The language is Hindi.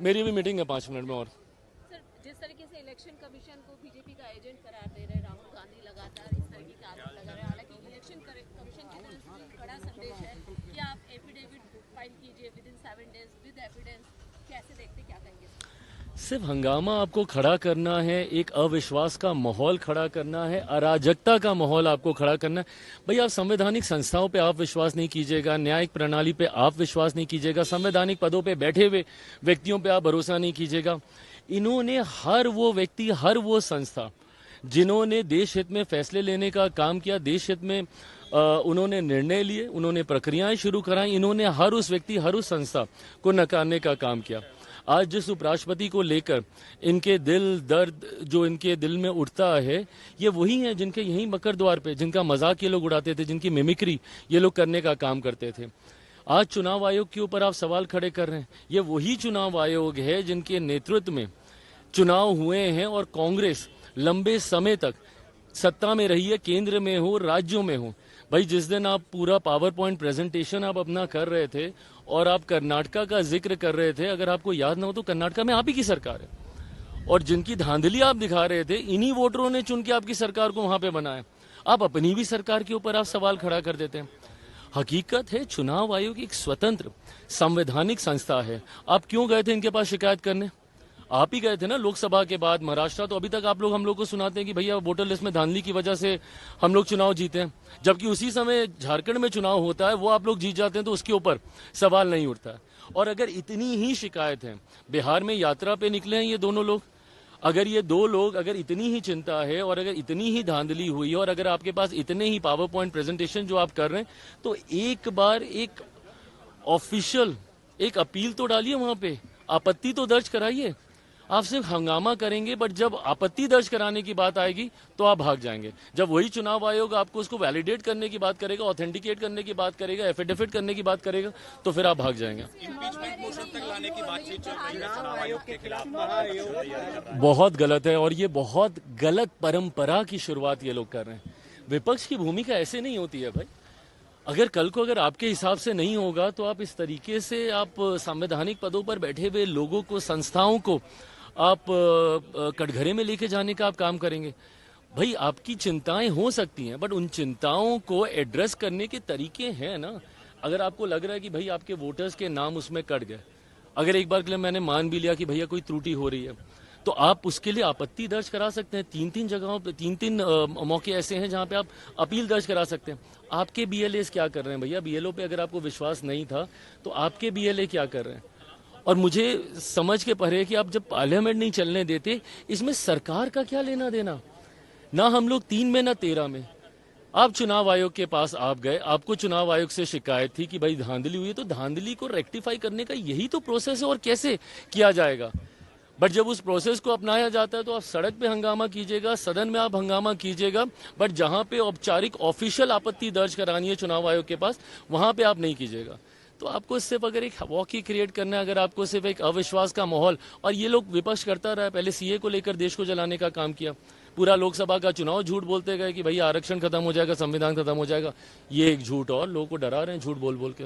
मेरी भी मीटिंग है 5 मिनट में। और सर, जिस तरीके से इलेक्शन कमीशन को बीजेपी का एजेंट करार दे रहे राहुल गांधी लगातार इस तरह की आरोप लगा रहे हैं, हालांकि इलेक्शन कमीशन की तरफ से बड़ा संदेश है कि आप एफिडेविट फाइल कीजिए with in 7 days with evidence. कैसे देखते, क्या कहेंगे? सिर्फ हंगामा आपको खड़ा करना है, एक अविश्वास का माहौल खड़ा करना है, अराजकता का माहौल आपको खड़ा करना है। भाई, आप संवैधानिक संस्थाओं पे आप विश्वास नहीं कीजिएगा, न्यायिक प्रणाली पे आप विश्वास नहीं कीजिएगा, संवैधानिक पदों पे बैठे हुए व्यक्तियों पे आप भरोसा नहीं कीजिएगा। इन्होंने हर वो व्यक्ति, हर वो संस्था जिन्होंने देश हित में फैसले लेने का काम किया, देश हित में उन्होंने निर्णय लिए, उन्होंने प्रक्रियाएं शुरू कराई, इन्होंने हर उस व्यक्ति, हर उस संस्था को नकारने का काम किया। आज जिस उपराष्ट्रपति को लेकर इनके दिल दर्द जो इनके दिल में उठता है, ये वही हैं जिनके यहीं मकर द्वार पे, जिनका मजाक ये लोग उड़ाते थे, जिनकी मिमिक्री ये लोग करने का काम करते थे। आज चुनाव आयोग के ऊपर आप सवाल खड़े कर रहे हैं। ये वही चुनाव आयोग है जिनके नेतृत्व में चुनाव हुए हैं और कांग्रेस लंबे समय तक सत्ता में रही है, केंद्र में हो, राज्यों में हो। भाई, जिस दिन आप पूरा पावर पॉइंट प्रेजेंटेशन आप अपना कर रहे थे और आप कर्नाटका का जिक्र कर रहे थे, अगर आपको याद ना हो तो कर्नाटका में आप ही की सरकार है, और जिनकी धांधली आप दिखा रहे थे, इन्हीं वोटरों ने चुन के आपकी सरकार को वहां पे बनाया। आप अपनी भी सरकार के ऊपर आप सवाल खड़ा कर देते हैं। हकीकत है, चुनाव आयोग एक स्वतंत्र संवैधानिक संस्था है। आप क्यों गए थे इनके पास शिकायत करने? आप ही गए थे ना लोकसभा के बाद महाराष्ट्र। तो अभी तक आप लोग हम लोग को सुनाते हैं कि भैया वोटर लिस्ट में धांधली की वजह से हम लोग चुनाव जीते हैं, जबकि उसी समय झारखंड में चुनाव होता है, वो आप लोग जीत जाते हैं, तो उसके ऊपर सवाल नहीं उठता है। और अगर इतनी ही शिकायत है, बिहार में यात्रा पे निकले हैं ये दोनों लोग, अगर ये दो लोग, अगर इतनी ही चिंता है और अगर इतनी ही धांधली हुई है और अगर आपके पास इतने ही पावर पॉइंट प्रेजेंटेशन जो आप कर रहे हैं, तो एक बार एक ऑफिशियल एक अपील तो डालिए, वहां पे आपत्ति तो दर्ज कराइए। आप सिर्फ हंगामा करेंगे, बट जब आपत्ति दर्ज कराने की बात आएगी तो आप भाग जाएंगे। जब वही चुनाव आयोग आपको उसको वैलिडेट करने की बात करेगा, ऑथेंटिकेट करने की बात करेगा, एफिडेविट करने की बात करेगा, तो फिर आप भाग जाएंगे। इम्पीचमेंट मोशन तक लाने की बातचीत चल रही है चुनाव आयोग के खिलाफ। बहुत गलत है, और ये बहुत गलत परंपरा की शुरुआत ये लोग कर रहे हैं। विपक्ष की भूमिका ऐसे नहीं होती है भाई। अगर कल को अगर आपके हिसाब से नहीं होगा तो आप इस तरीके से आप संवैधानिक पदों पर बैठे हुए लोगों को, संस्थाओं को आप कटघरे में लेके जाने का आप काम करेंगे। भाई, आपकी चिंताएं हो सकती हैं, बट उन चिंताओं को एड्रेस करने के तरीके हैं ना। अगर आपको लग रहा है कि भाई आपके वोटर्स के नाम उसमें कट गए, अगर एक बार के लिए मैंने मान भी लिया कि भैया कोई त्रुटि हो रही है, तो आप उसके लिए आपत्ति दर्ज करा सकते हैं। 3-3 जगहों पे 3-3 मौके ऐसे हैं जहां पे आप अपील दर्ज करा सकते हैं। आपके बीएलए क्या कर रहे हैं भैया? बीएलओ पे अगर आपको विश्वास नहीं था तो आपके बीएलए क्या कर रहे हैं? और मुझे समझ के परे कि आप जब पार्लियामेंट नहीं चलने देते, इसमें सरकार का क्या लेना देना? ना हम लोग 3 में ना 13 में। आप चुनाव आयोग के पास आप गए, आपको चुनाव आयोग से शिकायत थी कि भाई धांधली हुई है, तो धांधली को रेक्टिफाई करने का यही तो प्रोसेस है, और कैसे किया जाएगा। बट जब उस प्रोसेस को अपनाया जाता है तो आप सड़क पे हंगामा कीजिएगा, सदन में आप हंगामा कीजिएगा, बट जहां पे औपचारिक ऑफिशियल आपत्ति दर्ज करानी है चुनाव आयोग के पास, वहां पे आप नहीं कीजिएगा। तो आपको सिर्फ अगर एक वॉकी क्रिएट करना है, अगर आपको सिर्फ एक अविश्वास का माहौल, और ये लोग विपक्ष करता रहा, पहले सीए को लेकर देश को जलाने का काम किया, पूरा लोकसभा का चुनाव झूठ बोलते गए कि भैया आरक्षण खत्म हो जाएगा, संविधान खत्म हो जाएगा। ये एक झूठ, और लोगों को डरा रहे हैं झूठ बोल बोल के।